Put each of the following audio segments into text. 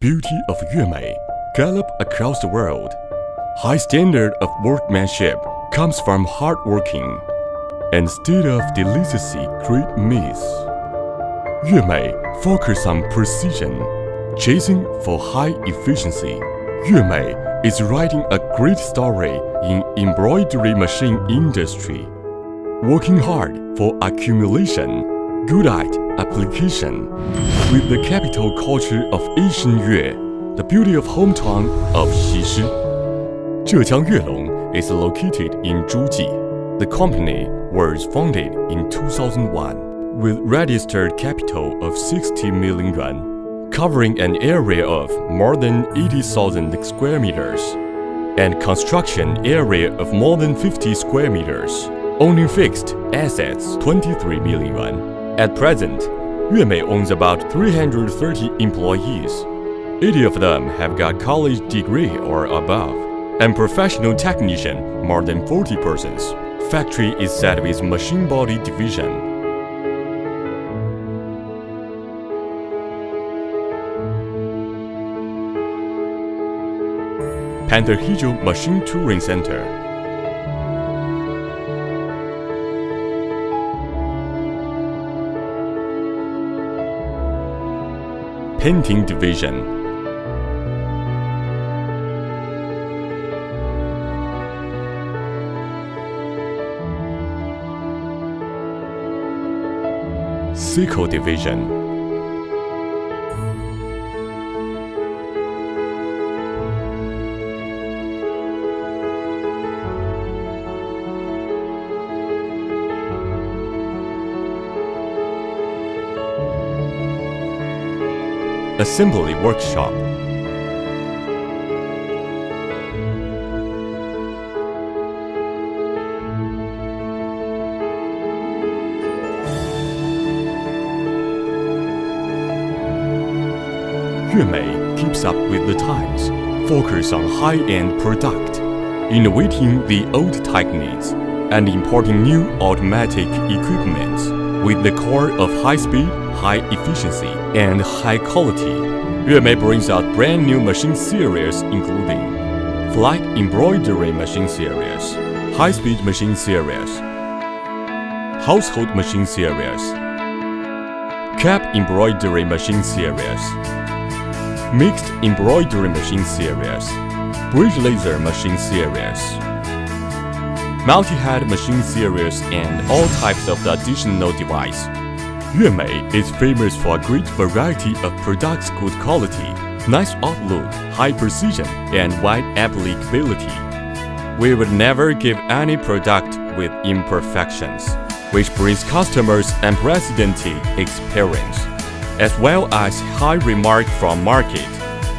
beauty of Yuemei gallop across the world. High standard of workmanship comes from hard working, and state of deliciously great myths. Yuemei focus on precision, chasing for high efficiency. Yuemei is writing a great story in embroidery machine industry, working hard for accumulation, good at application. With the capital culture of Asian Yue, the beauty of hometown of Xishi. Zhejiang Yuelong is located in Zhuji. The company was founded in 2001 with registered capital of 60 million yuan, covering an area of more than 80,000 square meters and construction area of more than 50 square meters, owning fixed assets 23 million yuan. At present, Yuemei owns about 330 employees. 80 of them have got college degree or above, and professional technician more than 40 persons. Factory is set with machine body division. Panther Hijau Machine Touring Center. Painting Division. Sickle Division. Assembly Workshop. Yuemei keeps up with the times, focus on high-end product, innovating the old techniques, and importing new automatic equipment with the core of high speed, high efficiency, and high quality. Yuemei brings out brand new machine series including Flight Embroidery Machine Series, High Speed Machine Series, Household Machine Series, Cap Embroidery Machine Series, Mixed Embroidery Machine Series, Bridge Laser Machine Series, Multi-Head Machine Series, and all types of the additional device. Yuemei is famous for a great variety of products, good quality, nice outlook, high precision, and wide applicability. We would never give any product with imperfections, which brings customers unprecedented experience, as well as high remark from market.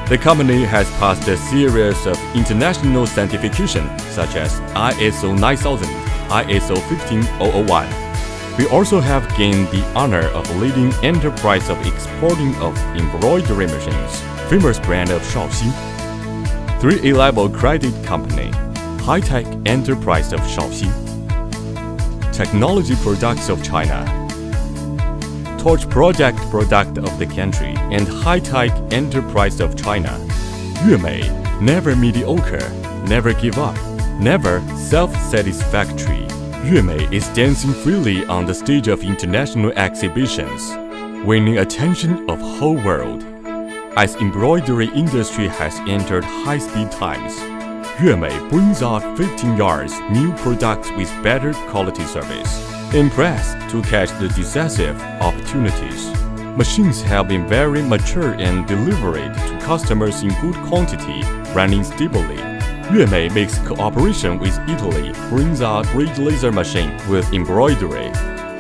The company has passed a series of international certification such as ISO 9000, ISO 15001. We also have gained the honor of leading enterprise of exporting of embroidery machines, famous brand of Shaoxi. 3A level credit company, high-tech enterprise of Shaoxi. Technology products of China. Torch project product of the country and high-tech enterprise of China. Yuemei, never mediocre, never give up, never self-satisfactory. Yuemei is dancing freely on the stage of international exhibitions, winning attention of whole world. As embroidery industry has entered high-speed times, Yuemei brings out 15 years new products with better quality service. Impressed to catch the decisive opportunities. Machines have been very mature and delivered to customers in good quantity, running stably. Yuemei makes cooperation with Italy, brings out bridge laser machine with embroidery,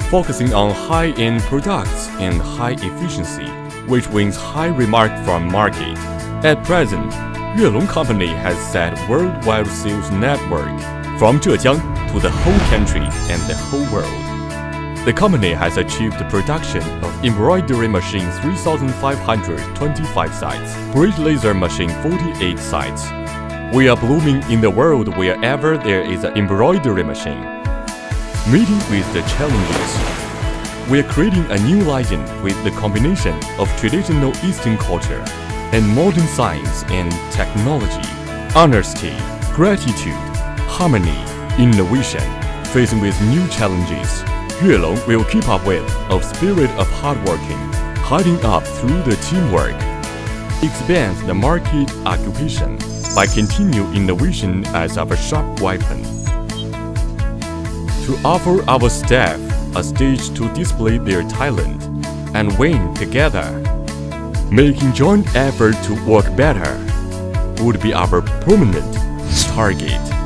focusing on high-end products and high efficiency, which wins high remark from market. At present, Yuelong Company has set worldwide sales network from Zhejiang to the whole country and the whole world. The company has achieved the production of embroidery machine 3,525 sites, bridge laser machine 48 sites. We are blooming in the world wherever there is an embroidery machine. Meeting with the challenges, we are creating a new legend with the combination of traditional Eastern culture, and modern science and technology, honesty, gratitude, harmony, innovation. Facing with new challenges, Yuelong will keep up with a spirit of hard working, hiding up through the teamwork. Expand the market occupation by continued innovation as our sharp weapon. To offer our staff a stage to display their talent and win together. Making joint effort to work better would be our permanent target.